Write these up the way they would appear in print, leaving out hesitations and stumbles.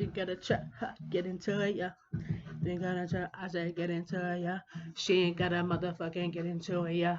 Think gotta try, get into it, yeah. Think gotta try, I said get into it, yeah. She ain't gotta motherfucking get into it, yeah.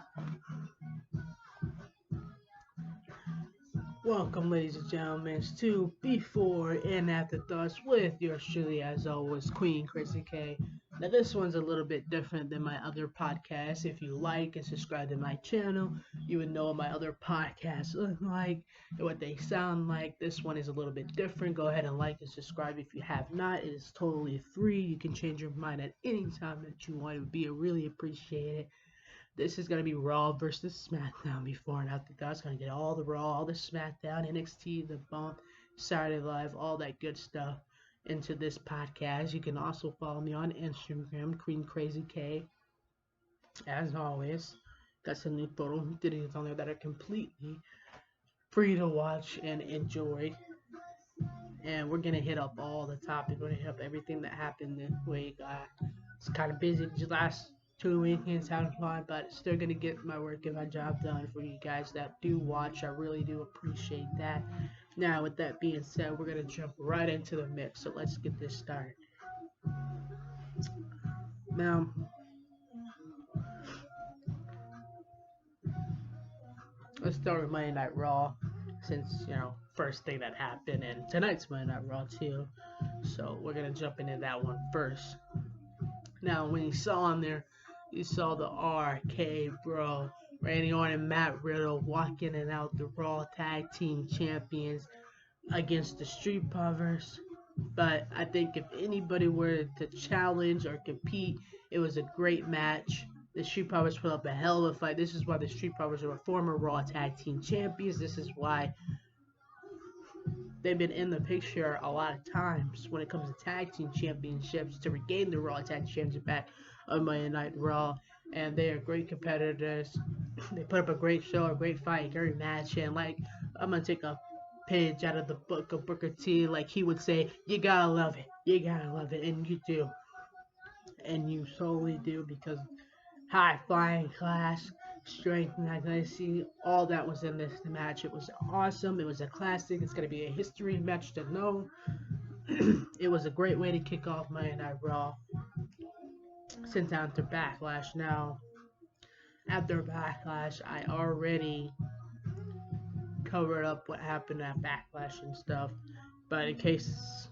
Welcome, ladies and gentlemen, to Before and After Thoughts with yours truly, as always, Queen Krazy K. Now, this one's a little bit different than my other podcasts. If you like and subscribe to my channel, you would know what my other podcasts look like and what they sound like. This one is a little bit different. Go ahead and like and subscribe if you have not. It is totally free. You can change your mind at any time that you want. It would be really appreciated. This is gonna be Raw versus SmackDown before and after. God's gonna get all the Raw, all the SmackDown, NXT, the Bump, Saturday Live, all that good stuff into this podcast. You can also follow me on Instagram, Queen Krazy K. As always, got some new photo videos on there that are completely free to watch and enjoy. And we're gonna hit up all the topics. We're gonna hit up everything that happened this week. It's kind of busy just last 2 weekends having fun, but still gonna get my work and my job done for you guys that do watch. I really do appreciate that. Now, with that being said, we're gonna jump right into the mix. So let's get this started. Now, let's start with Monday Night Raw, since first thing that happened, and tonight's Monday Night Raw too. So we're gonna jump into that one first. Now, when you saw on there, you saw the RK Bro, Randy Orton and Matt Riddle walk in and out the Raw Tag Team Champions against the Street Profits. But I think if anybody were to challenge or compete, it was a great match. The Street Profits put up a hell of a fight. This is why the Street Profits are former Raw Tag Team Champions. This is why they've been in the picture a lot of times when it comes to tag team championships to regain the Raw Tag Championship back on Monday Night Raw. And they are great competitors. They put up a great show, a great fight, a great match. And like, I'm gonna take a page out of the book of Booker T. Like he would say, you gotta love it. You gotta love it. And you do. And you solely do, because high flying class, strength, and agility, all that was in this match. It was awesome. It was a classic. It's going to be a history match to know. It was a great way to kick off Monday Night Raw. Since after Backlash, now, after Backlash, I already covered up what happened at Backlash and stuff. But in case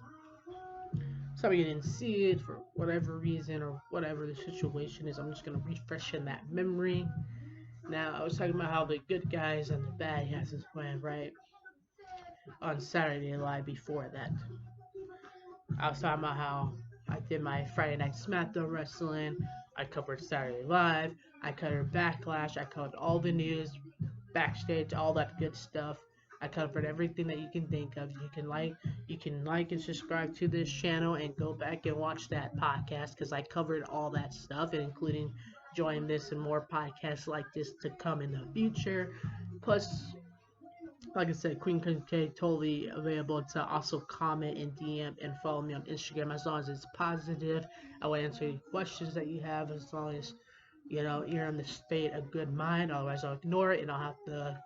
some of you didn't see it for whatever reason or whatever the situation is, I'm just going to refresh in that memory. Now, I was talking about how the good guys and the bad guys is playing, right? On Saturday Night Live before that. I was talking about how I did my Friday Night SmackDown wrestling. I covered Saturday Live. I covered Backlash. I covered all the news, backstage, all that good stuff. I covered everything that you can think of. You can like and subscribe to this channel and go back and watch that podcast, because I covered all that stuff, and including join this and more podcasts like this to come in the future. Plus, like I said, Queen K totally available to also comment and DM and follow me on Instagram, as long as it's positive. I will answer any questions that you have, as long as you're in the state of good mind. Otherwise, I'll ignore it and I'll have to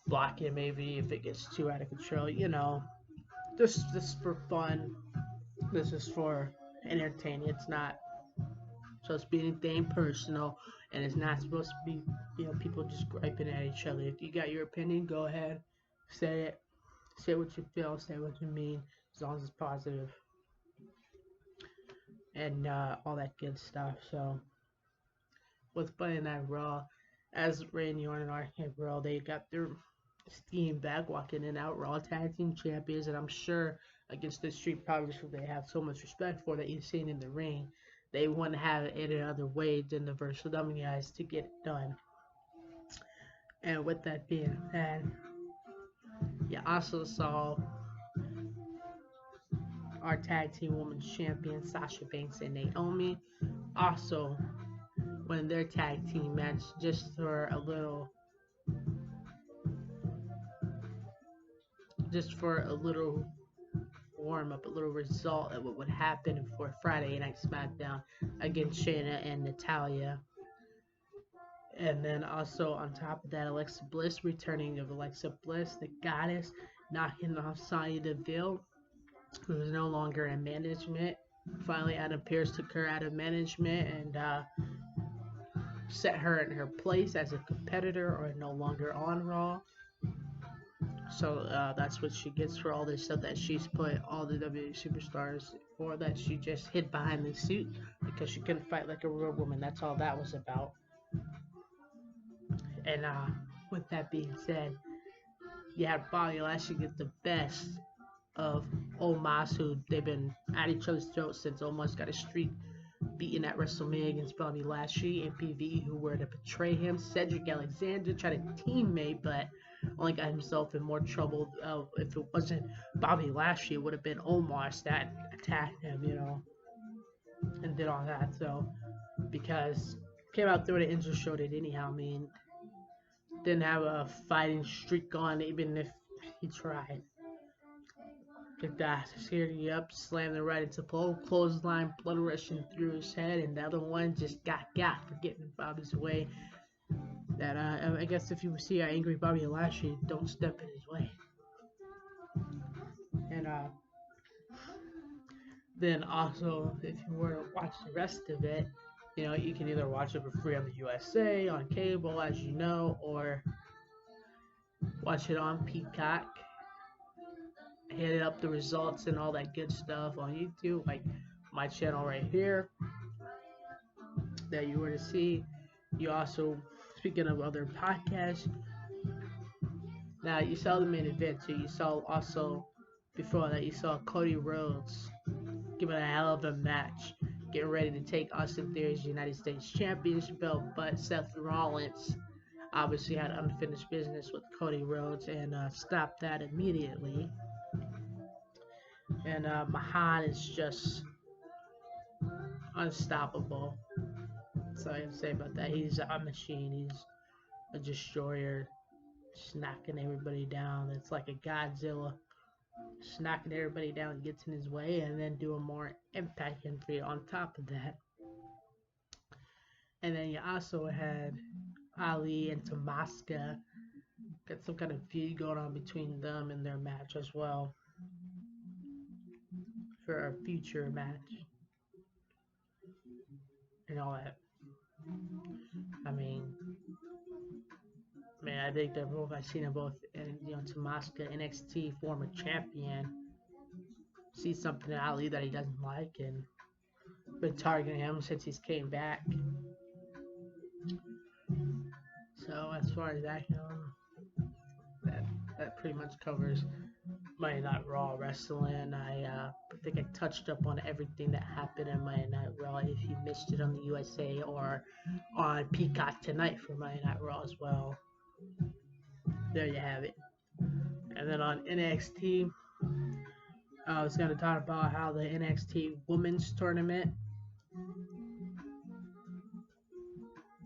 block it maybe if it gets too out of control. Just for fun. This is for entertaining. It's not supposed to be anything personal, and it's not supposed to be people just griping at each other. If you got your opinion, go ahead, say it. Say what you feel, say what you mean, as long as it's positive and all that good stuff. So with Monday Night Raw, as Randy Orton and RK Bro, they got their steam back, walking in out Raw Tag Team Champions, and I'm sure against the Street Profits, who they have so much respect for, that you've seen in the ring, they wouldn't have it any other way than the Versatile Dummy guys to get it done. And with that being said, you also saw our tag team women's champions Sasha Banks and Naomi also win their tag team match, just for a little warm up, a little result of what would happen for Friday Night SmackDown against Shayna and Natalya. And then also on top of that, Alexa Bliss, returning of Alexa Bliss, the goddess, knocking off Sonya Deville. who is no longer in management. Finally, Adam Pearce took her out of management and set her in her place as a competitor or no longer on Raw. So that's what she gets for all this stuff that she's put all the WWE superstars for, that she just hid behind the suit because she couldn't fight like a real woman. That's all that was about. And with that being said, you had Bobby Lashley get the best of Omos, who they've been at each other's throats since Omos got a streak beaten at WrestleMania against Bobby Lashley, and PV, who were to betray him. Cedric Alexander tried to teammate, but only got himself in more trouble. If it wasn't Bobby Lashley, it would have been Omos that attacked him, and did all that. So, because came out through the intro, showed it anyhow. I mean, didn't have a fighting streak on, even if he tried. Took that security up, slammed the right into pole, clothesline, blood rushing through his head, and the other one just got for getting Bobby's way. That I guess if you see an angry Bobby Lashley, don't step in his way. And then also, if you were to watch the rest of it, you can either watch it for free on the USA, on cable, as you know, or watch it on Peacock. Hit up the results and all that good stuff on YouTube, like my channel right here that you were to see. You also, speaking of other podcasts, now you saw the main event too. You saw also, before that, you saw Cody Rhodes giving a hell of a match, getting ready to take Austin Theory's United States Championship belt, but Seth Rollins obviously had unfinished business with Cody Rhodes and stopped that immediately. And Mahan is just unstoppable. That's all I have to say about that. He's a machine. He's a destroyer, just knocking everybody down. It's like a Godzilla, just knocking everybody down, gets in his way, and then doing more impact injury on top of that. And then you also had Ali and Tommaska. Got some kind of feud going on between them and their match as well for a future match and all that. I mean, I think they're both. I've seen them both, and Tommaska, NXT former champion, sees something in Ali that he doesn't like, and been targeting him since he's came back. So as far as that goes, that pretty much covers Monday Night Raw wrestling. I think I touched up on everything that happened in Monday Night Raw. If you missed it on the USA or on Peacock tonight for Monday Night Raw as well, there you have it. And then on NXT, I was going to talk about how the NXT Women's Tournament.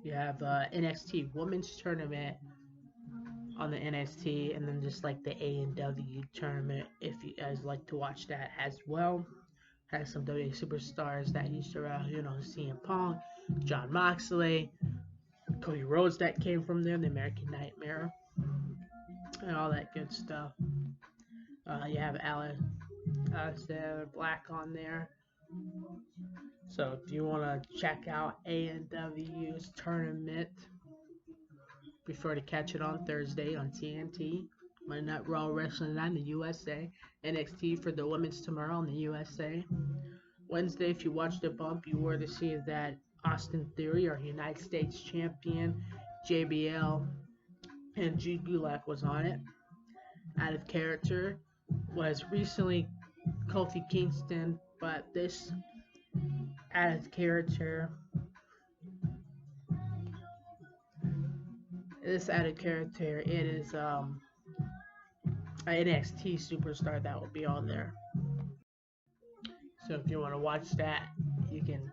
You have NXT Women's Tournament on the NXT, and then just like the A&W Tournament, if you guys like to watch that as well. Has some WWE superstars that used to, CM Punk, Jon Moxley, Cody Rhodes that came from there, the American Nightmare, and all that good stuff. You have Aleister Black on there. So if you want to check out A&W's tournament, be sure to catch it on Thursday on TNT. Monday Night Raw Wrestling on the USA. NXT for the women's tomorrow on the USA. Wednesday, if you watched the bump, you were to see that Austin Theory, our United States champion, JBL, and G Gulak was on it. Out of character was recently Kofi Kingston, but this out of character, it is an NXT superstar that will be on there. So if you want to watch that, you can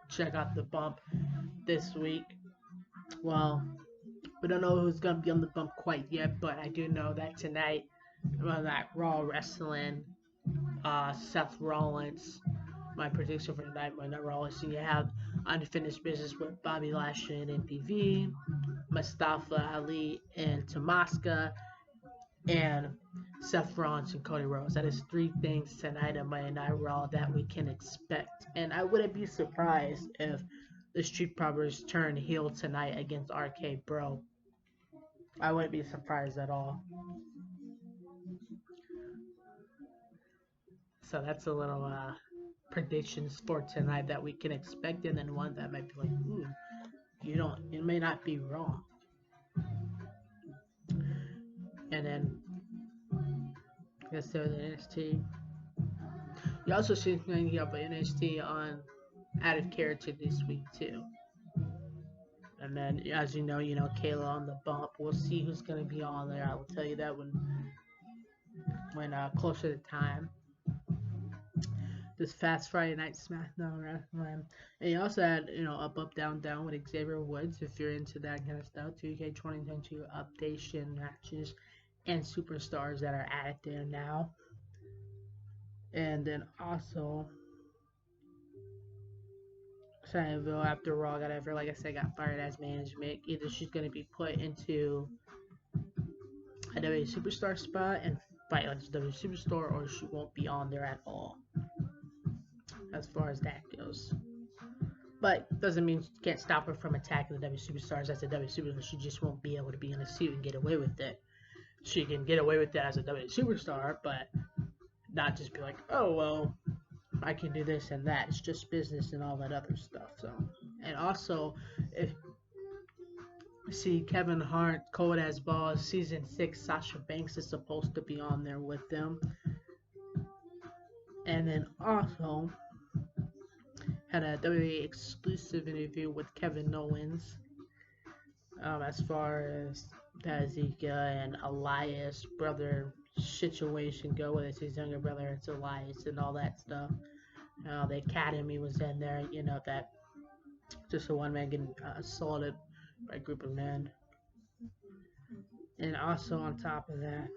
check out the bump this week. Well, we don't know who's going to be on the bump quite yet, but I do know that tonight, that Raw Wrestling, Seth Rollins, my prediction for tonight, my Raw Wrestling, you have unfinished business with Bobby Lashley and MPV, Mustafa Ali and Tommaska, and Seth Rollins and Cody Rhodes. That is 3 things tonight on Monday Night Raw that we can expect. And I wouldn't be surprised if the Street Profits turn heel tonight against RK Bro. I wouldn't be surprised at all. So that's a little predictions for tonight that we can expect, and then one that might be like, ooh, it may not be wrong. And then let's say the NXT. You also see things about NXT on out of character this week too. And then, as you know, Kayla on the bump. We'll see who's gonna be on there. I will tell you that when closer to time. This Fast Friday Night SmackDown Wrestling. And you also had, Up, Down, Down with Xavier Woods if you're into that kind of stuff. 2K 2022 updation matches and superstars that are added there now. And then also, Santville after Raw got ever, like I said, got fired as management. Either she's going to be put into a WWE Superstar spot and fight like a WWE Superstar, or she won't be on there at all. As far as that goes. But doesn't mean you can't stop her from attacking the WWE Superstars as a WWE Superstar. She just won't be able to be in a suit and get away with it. She can get away with that as a WWE Superstar, but not just be like, oh, well, I can do this and that. It's just business and all that other stuff. So, and also, if see Kevin Hart, Cold as Balls, Season 6, Sasha Banks is supposed to be on there with them. And then also, had a WWE exclusive interview with Kevin Owens. As far as Tazika and Elias brother situation go, whether it's his younger brother, it's Elias and all that stuff. The Academy was in there, that just a one man getting assaulted by a group of men. And also on top of that,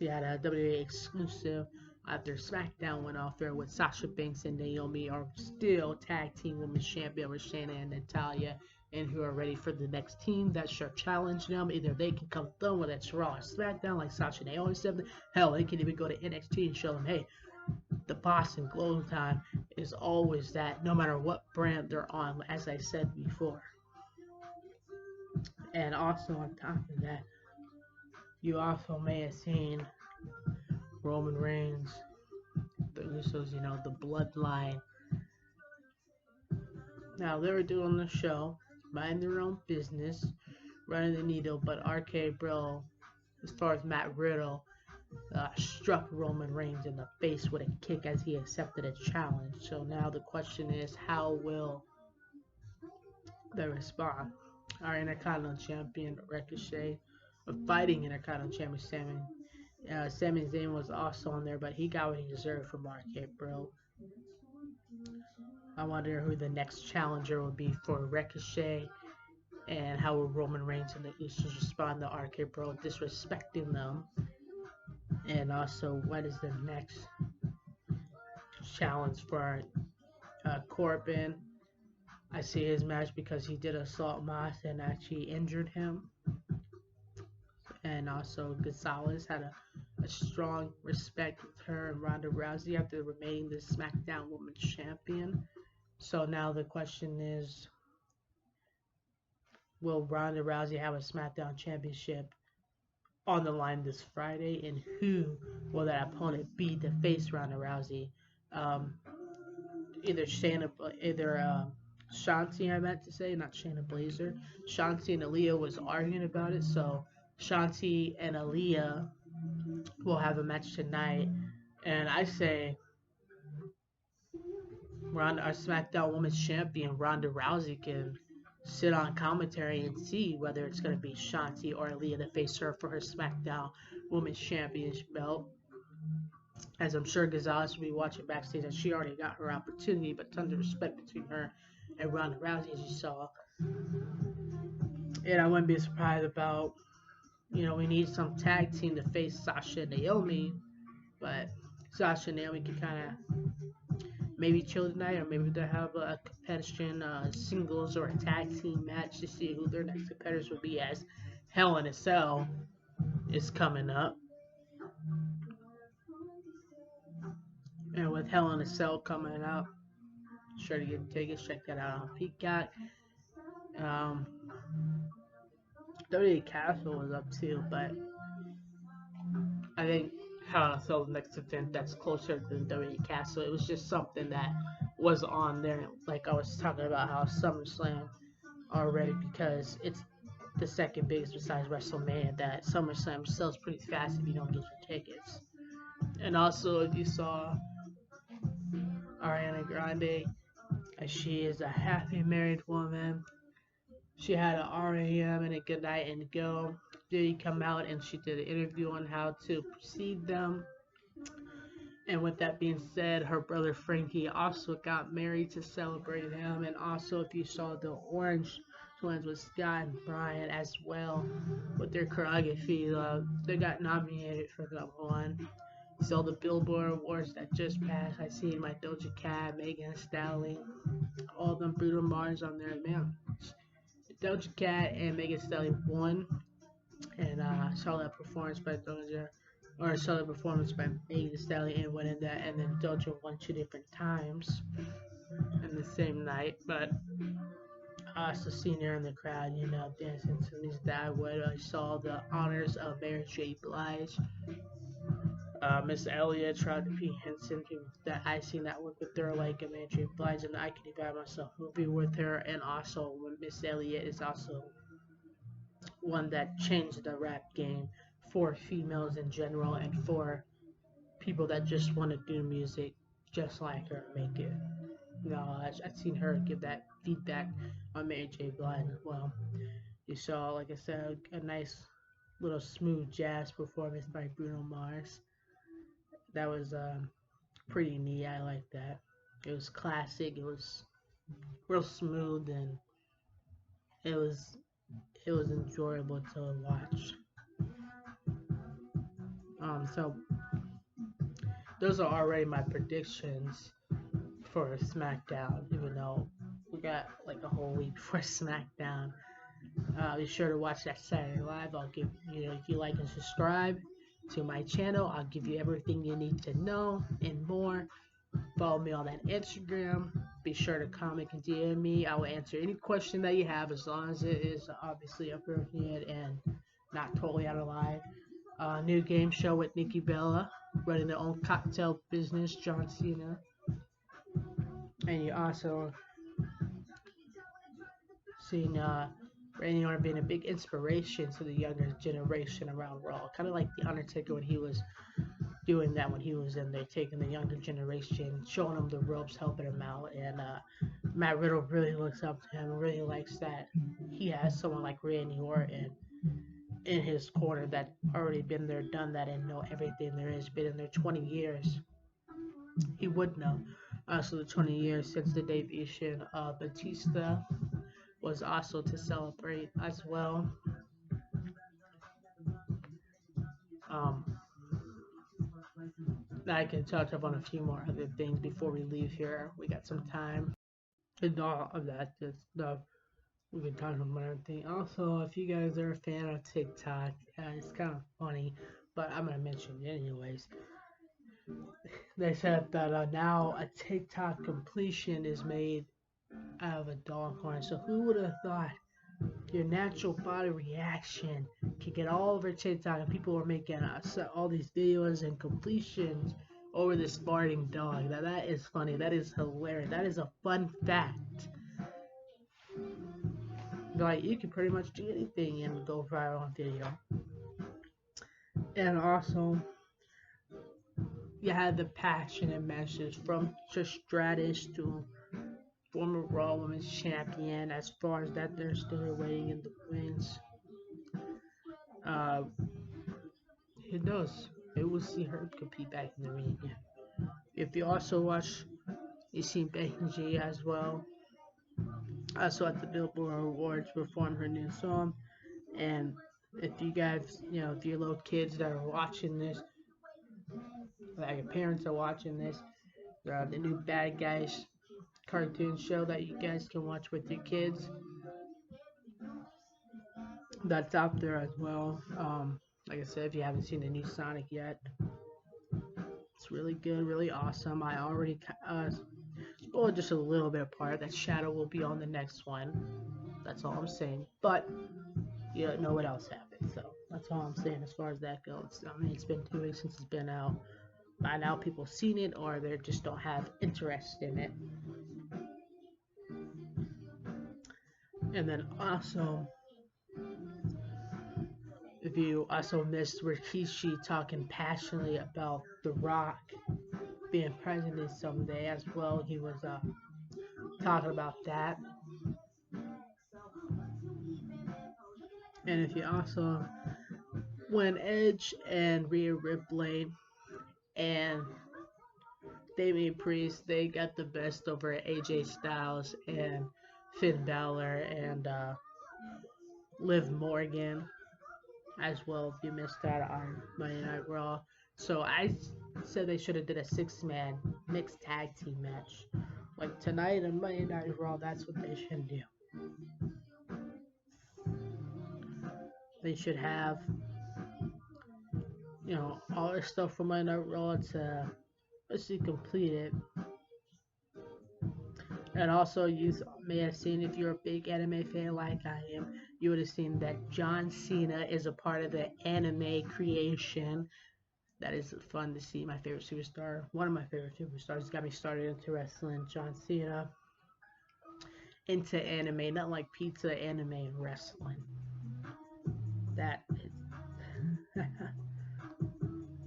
we had a WWE exclusive after SmackDown went off there with Sasha Banks and Naomi are still tag team women's champion with Shayna and Natalya, and who are ready for the next team that should challenge them. Either they can come through, whether it's Raw or SmackDown, like Sasha and Naomi said. Hell, they can even go to NXT and show them, hey, the boss and glow time is always that, no matter what brand they're on, as I said before. And also on top of that, you also may have seen Roman Reigns, the Usos, the bloodline. Now they were doing the show, minding their own business, running the needle, but RK Bro, as far as Matt Riddle, struck Roman Reigns in the face with a kick as he accepted a challenge. So now the question is, how will they respond? Our Intercontinental Champion Ricochet, fighting Intercontinental Champion Sami Zayn was also on there, but he got what he deserved from RK Bro. I wonder who the next challenger will be for Ricochet, and how will Roman Reigns and the Usos respond to RK Bro disrespecting them. And also, what is the next challenge for Corbin? I see his match because he did assault Moss and actually injured him. And also, Gonzalez had a strong respect with her and Ronda Rousey after remaining the SmackDown Women's Champion. So now the question is, will Ronda Rousey have a SmackDown Championship on the line this Friday, and who will that opponent be to face Ronda Rousey? Either Shanti, I meant to say, not Shayna Baszler. Shanti and Aaliyah was arguing about it, so Shanti and Aaliyah will have a match tonight, and I say our SmackDown Women's Champion Ronda Rousey can sit on commentary and see whether it's going to be Shanti or Aaliyah to face her for her SmackDown Women's Championship belt. As I'm sure Gonzalez will be watching backstage, and she already got her opportunity, but tons of respect between her and Ronda Rousey, as you saw. And I wouldn't be surprised about, we need some tag team to face Sasha and Naomi, but Sasha and Naomi can kind of maybe chill tonight, or maybe they'll have a competition singles or a tag team match to see who their next competitors will be, as Hell in a Cell is coming up. with Hell in a Cell coming up. Sure to get tickets. Check that out on Peacock. Um, WWE Castle was up too, but I think Hell in a Cell is the next event that's closer than WWE Castle. It was just something that was on there. Like I was talking about how SummerSlam already, because it's the second biggest besides WrestleMania, that SummerSlam sells pretty fast if you don't get your tickets. And also, if you saw Ariana Grande, she is a happy married woman. She had an RAM and a Good Night and Go. Did he come out and she did an interview on how to precede them. And with that being said, her brother Frankie also got married to celebrate him. And also, if you saw the Orange Twins with Scott and Brian as well, with their choreography, they got nominated for number one. So the Billboard Awards that just passed, I seen my Doja Cat, Megan Thee Stallion, all them Bruno Mars on there, man. Doja Cat and Megan Thee Stallion won, and saw that performance by Doja, or saw the performance by Megan Thee Stallion and winning that, and then Doja won 2 different times in the same night. But I also seen her in the crowd, dancing to music that I would. I saw the honors of Mary J. Blige. Miss Elliott tried to be Henson, that I seen that work with her like a Mary J. Blige, and I could imagine myself movie with her. And also, Miss Elliott is also one that changed the rap game for females in general and for people that just want to do music just like her, make it. I've seen her give that feedback on Mary J. Blige as well. You saw, like I said, a nice little smooth jazz performance by Bruno Mars. That was pretty neat. I like that. It was classic. It was real smooth, and it was it was enjoyable to watch. So those are already my predictions for SmackDown. Even though we got like a whole week for SmackDown, be sure to watch that Saturday Live. I'll give if you like and subscribe to my channel, I'll give you everything you need to know and more. Follow me on that Instagram. Be sure to comment and DM me. I will answer any question that you have as long as it is obviously appropriate and not totally out of line. New game show with Nikki Bella, running their own cocktail business, John Cena. And you also seen Randy Orton being a big inspiration to the younger generation around Raw. Kind of like The Undertaker when he was doing that when he was in there, taking the younger generation, showing them the ropes, helping them out. And Matt Riddle really looks up to him and really likes that he has someone like Randy Orton in his corner that already been there, done that, and know everything there is. Been in there 20 years. He would know. Also, the 20 years since the debut of Batista was also to celebrate as well. Um, I can touch up on a few more other things before we leave here. We got some time. And all of that just stuff. We can talk about everything. Also, if you guys are a fan of TikTok, it's kind of funny, but I'm gonna mention it anyways. They said that now a TikTok completion is made out of a dog horn. So who would have thought your natural body reaction can get all over TikTok, and people are making all these videos and completions over this farting dog. That is funny. That is hilarious. That is a fun fact. Like, you can pretty much do anything and go viral on video. And also, you had the passionate message from Trish Stratus to former Raw Women's Champion, as far as that they're still waiting in the wings. Uh, who knows? Maybe we'll see her compete back in the ring again. If you also watch, you see Becky G as well. Also at the Billboard Awards perform her new song. And if you guys, if your little kids that are watching this, like your parents are watching this, the new Bad Guys cartoon show that you guys can watch with your kids, that's out there as well. Like I said, if you haven't seen the new Sonic yet, it's really good, really awesome. I already spoiled just a little bit apart that Shadow will be on the next one. That's all I'm saying. But you don't know what else happened, so that's all I'm saying as far as that goes. I mean, it's been 2 weeks since it's been out. By now, people seen it or they just don't have interest in it. And then also, if you also missed Rikishi talking passionately about The Rock being president someday as well, he was talking about that. And if you also, when Edge and Rhea Ripley and Damian Priest, they got the best over AJ Styles and Finn Balor and Liv Morgan as well. If you missed that on Monday Night Raw, so I said they should have did a 6-man mixed tag team match like tonight on Monday Night Raw. That's what they should do. They should have, all their stuff from Monday Night Raw to basically complete it. And also, you may have seen, if you're a big anime fan like I am, you would have seen that John Cena is a part of the anime creation. That is fun to see. My favorite superstar, one of my favorite superstars, got me started into wrestling. John Cena into anime, not like pizza, anime and wrestling. That is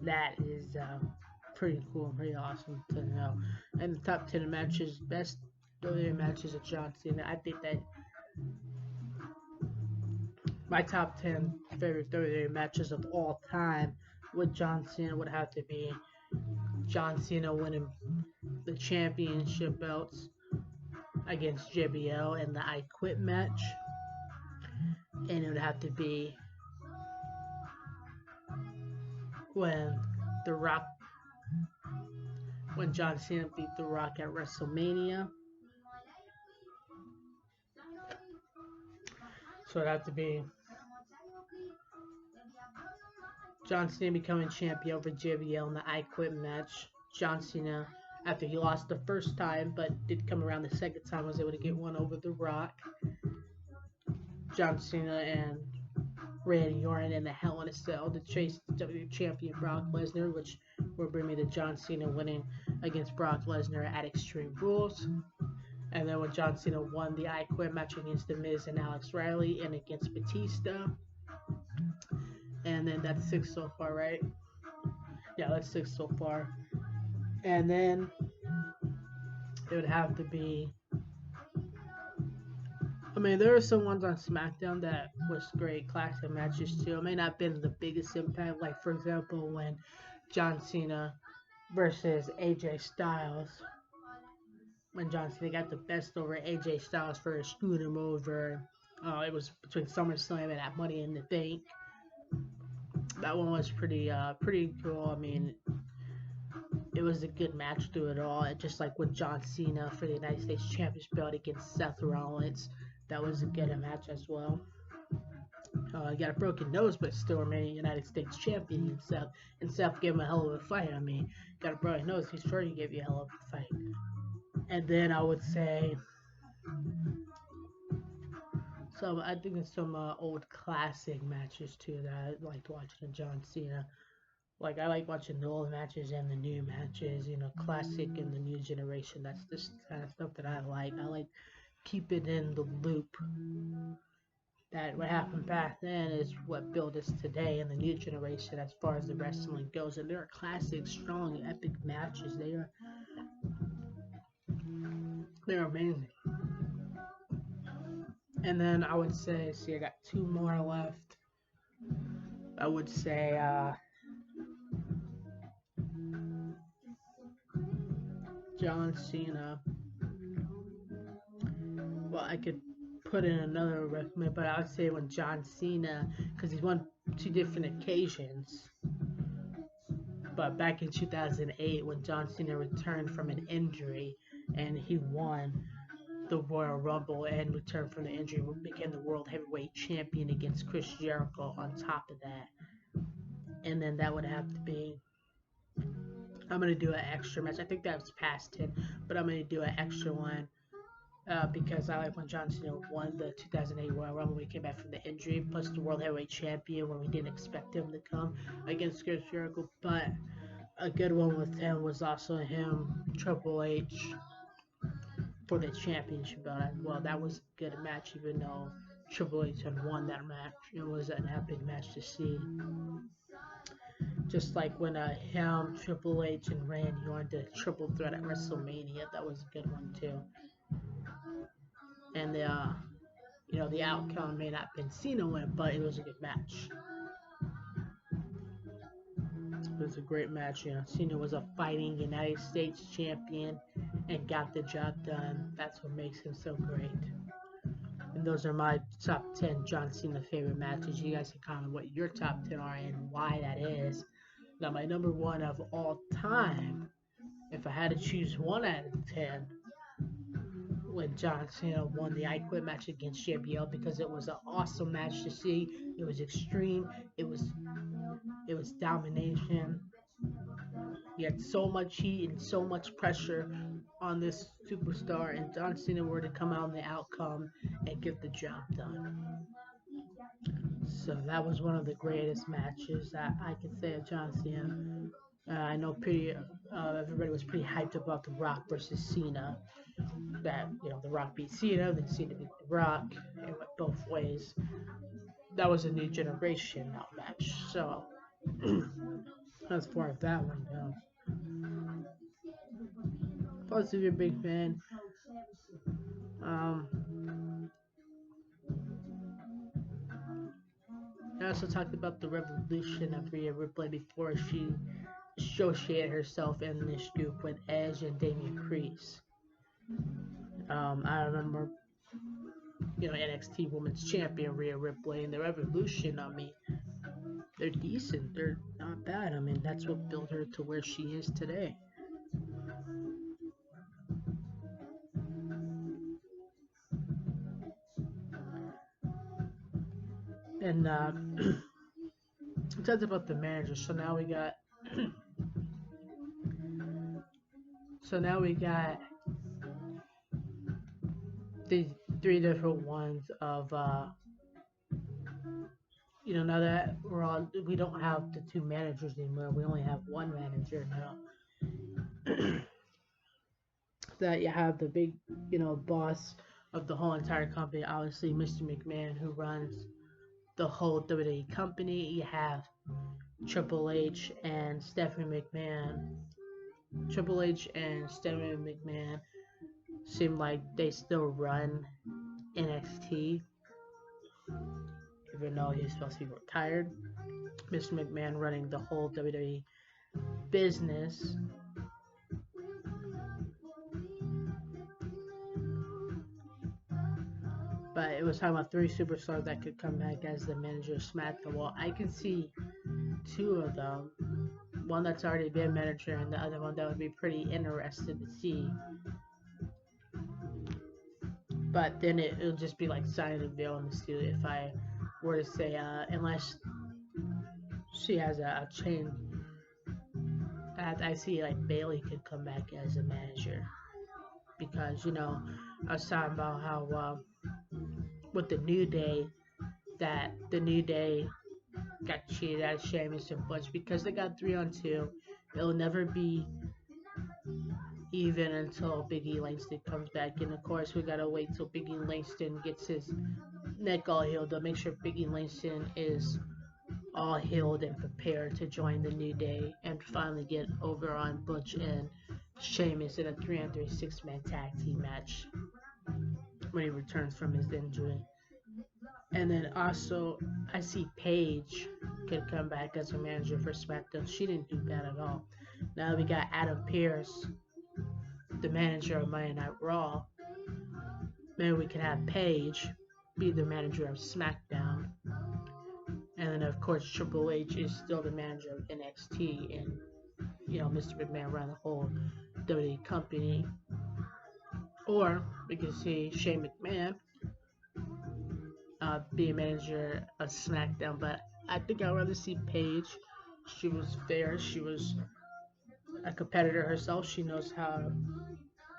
that is pretty cool, pretty awesome to know. And the top 10 matches, best WWE matches of John Cena. I think that my top 10 favorite WWE matches of all time with John Cena would have to be John Cena winning the championship belts against JBL in the I Quit match. And it would have to be when The Rock, when John Cena beat The Rock at WrestleMania. So it'd have to be John Cena becoming champion over JBL in the I Quit match. John Cena, after he lost the first time but did come around the second time, was able to get one over The Rock. John Cena and Randy Orton in the Hell in a Cell to chase WWE Champion Brock Lesnar, which will bring me to John Cena winning against Brock Lesnar at Extreme Rules. And then when John Cena won the I Quit match against The Miz and Alex Riley and against Batista. And then that's 6 so far, right? Yeah, that's 6 so far. And then it would have to be, I mean, there are some ones on SmackDown that was great classic matches too. It may not have been the biggest impact, like for example when John Cena versus AJ Styles. When John Cena got the best over AJ Styles for screwing him over. It was between SummerSlam and at Money in the Bank. That one was pretty cool. I mean, it was a good match through it all. Just like with John Cena for the United States Championship belt against Seth Rollins, that was a good match as well. He got a broken nose, but still remaining United States champion. And Seth gave him a hell of a fight. I mean, got a broken nose, he's sure he gave you a hell of a fight. And then I would say, so I think there's some old classic matches too that I liked watching John Cena. Like I like watching the old matches and the new matches, classic and the new generation. That's just kind of stuff that I like. I like keeping in the loop. That what happened back then is what built us today in the new generation as far as the wrestling goes. And there are classic, strong, epic matches. They're amazing. And then I would say, see, I got 2 more left. I would say John Cena. Well, I could put in another recommend, but I would say when John Cena, because he's won 2 different occasions. But back in 2008, when John Cena returned from an injury and he won the Royal Rumble and returned from the injury, became the World Heavyweight Champion against Chris Jericho on top of that. And then that would have to be I'm gonna do an extra match. I think that's past 10, but I'm gonna do an extra one because I like when John Cena won the 2008 Royal Rumble when he came back from the injury, plus the World Heavyweight Champion when we didn't expect him to come against Chris Jericho. But a good one with him was also him, Triple H, for the championship belt as well. That was a good match, even though Triple H had won that match. It was an epic match to see. Just like when him, Triple H, and Randy Orton did a triple threat at WrestleMania. That was a good one too. And the outcome may not have been Cena win, but it was a good match. It was a great match. Cena was a fighting United States champion and got the job done. That's what makes him so great. And those are my top 10 John Cena favorite matches. You guys can comment what your top 10 are and why that is. Now, my number one of all time, if I had to choose one out of 10, when John Cena won the I Quit match against JBL because it was an awesome match to see. It was extreme. It was domination. He had so much heat and so much pressure on this superstar, and John Cena were to come out in the outcome and get the job done. So that was one of the greatest matches that I could say of John Cena. I know everybody was pretty hyped about The Rock versus Cena. That The Rock beat Cena, then Cena beat The Rock. It went both ways. That was a new generation match. So as far as that one goes. Plus, if you're a big fan, um, I also talked about the revolution of Rhea Ripley before she associated herself in this group with Edge and Damian Priest. I remember, NXT Women's Champion Rhea Ripley and the Revolution. I mean, they're decent. They're not bad. I mean, that's what built her to where she is today. And we talked about the manager. So now we got these three different ones of now that we don't have the two managers anymore. We only have one manager now. That you have the big, boss of the whole entire company, obviously Mr. McMahon, who runs the whole WWE company. You have Triple H and Stephanie McMahon. Triple H and Stephanie McMahon seem like they still run NXT, even though he's supposed to be retired. Mr. McMahon running the whole WWE business. But it was talking about three superstars that could come back as the manager of SmackDown. Well, I can see two of them. One that's already been manager, and the other one that would be pretty interested to see. But then it'll just be like signing the veil in the steel if I were to say, unless she has a chain. I see like Bailey could come back as a manager because I was talking about how with the New Day that the New Day got cheated out of Sheamus and Butch because they got 3-on-2. It'll never be even until Big E Langston comes back, and of course we gotta wait till Big E Langston gets his neck all healed to make sure Big E Langston is all healed and prepared to join the New Day and finally get over on Butch and Sheamus in a 3-on-3 6-man tag team match when he returns from his injury. And then also, I see Paige could come back as a manager for SmackDown. She didn't do bad at all. Now we got Adam Pearce, the manager of Monday Night Raw. Maybe we could have Paige be the manager of SmackDown. And then, of course, Triple H is still the manager of NXT. And, Mr. McMahon ran the whole WWE company. Or we could see Shane McMahon be a manager of SmackDown. But I think I'd rather see Paige. She was fair. She was a competitor herself. She knows how to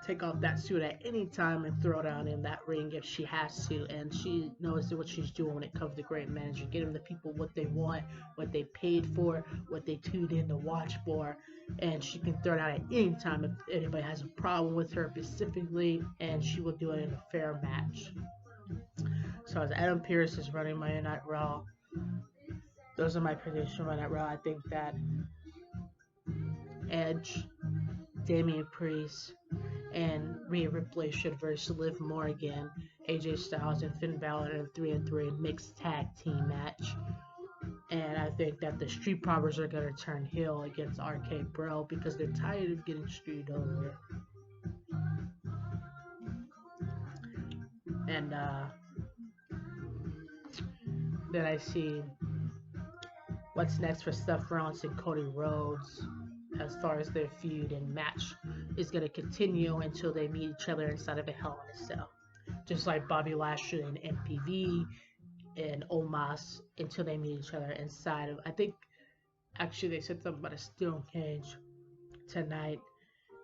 take off that suit at any time and throw down in that ring if she has to. And she knows what she's doing when it comes to great management, getting the people what they want, what they paid for, what they tuned in to watch for. And she can throw it out at any time if anybody has a problem with her specifically, and she will do it in a fair match. So as Adam Pearce is running Monday Night Raw, those are my predictions for Monday Night Raw. I think that Edge, Damian Priest, and Rhea Ripley should versus Liv Morgan, AJ Styles, and Finn Balor in a 3-3 mixed tag team match. And I think that the Street Profits are going to turn heel against RK Bro because they're tired of getting screwed over. And then I see what's next for Seth Rollins and Cody Rhodes as far as their feud and match is going to continue until they meet each other inside of a Hell in a Cell. Just like Bobby Lashley and MPV and Omos until they meet each other inside of, I think, actually they said something about a steel cage tonight.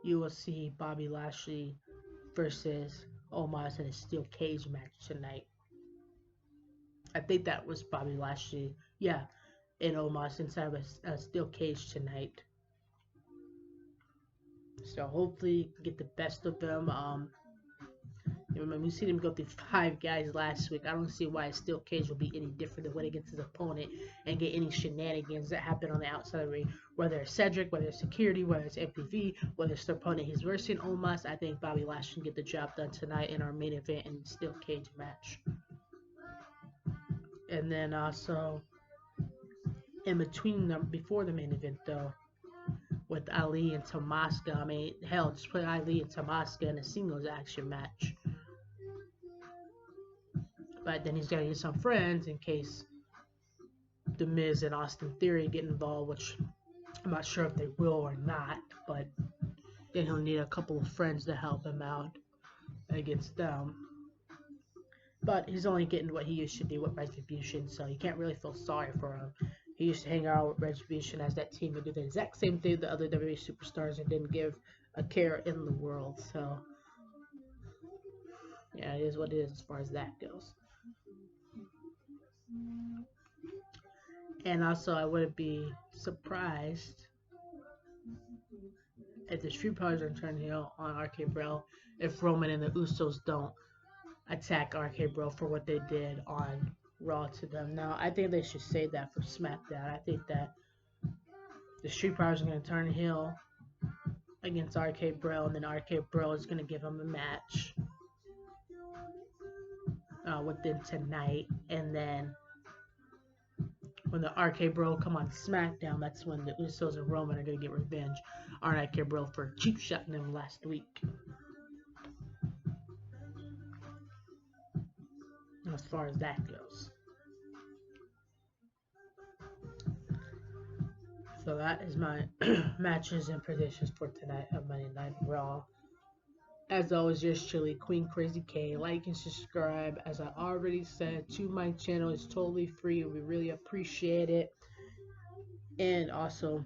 You will see Bobby Lashley versus Omos in a steel cage match tonight. I think that was Bobby Lashley, yeah, and Omos inside of a steel cage tonight. So hopefully get the best of them. We seen him go through 5 guys last week. I don't see why a steel cage will be any different than when he gets his opponent and get any shenanigans that happen on the outside of the ring. Whether it's Cedric, whether it's security, whether it's MPV, whether it's the opponent he's versing Omos, I think Bobby Lashley can get the job done tonight in our main event and steel cage match. And then also in between them, before the main event though, with Ali and Tomaska. I mean, hell, just put Ali and Tomaska in a singles action match. But then he's got to get some friends in case The Miz and Austin Theory get involved, which I'm not sure if they will or not. But then he'll need a couple of friends to help him out against them. But he's only getting what he used to do with Retribution, so you can't really feel sorry for him. He used to hang out with Retribution as that team and do the exact same thing the other WWE superstars and didn't give a care in the world. So, yeah, it is what it is as far as that goes. And also, I wouldn't be surprised if the Street Profits are turn heel on RK Bro if Roman and the Usos don't attack RK Bro for what they did on Raw to them. Now, I think they should say that for SmackDown. I think that the Street Profits are going to turn heel against RK Bro, and then RK Bro is going to give him a match with them tonight. And then when the RK Bro come on SmackDown, that's when the Usos and Roman are going to get revenge on RK Bro for cheap shotting them last week. As far as that goes. So that is my matches and predictions for tonight of Monday Night Raw. As always, yours truly, Queen Krazy K. Like and subscribe. As I already said, to my channel is totally free. We really appreciate it. And also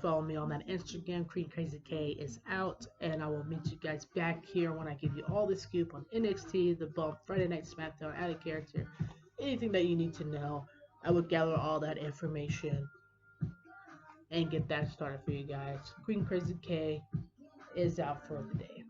follow me on that Instagram. Queen Krazy K is out, and I will meet you guys back here when I give you all the scoop on NXT, The Bump, Friday Night SmackDown, Out of Character, anything that you need to know. I will gather all that information and get that started for you guys. Queen Krazy K is out for the day.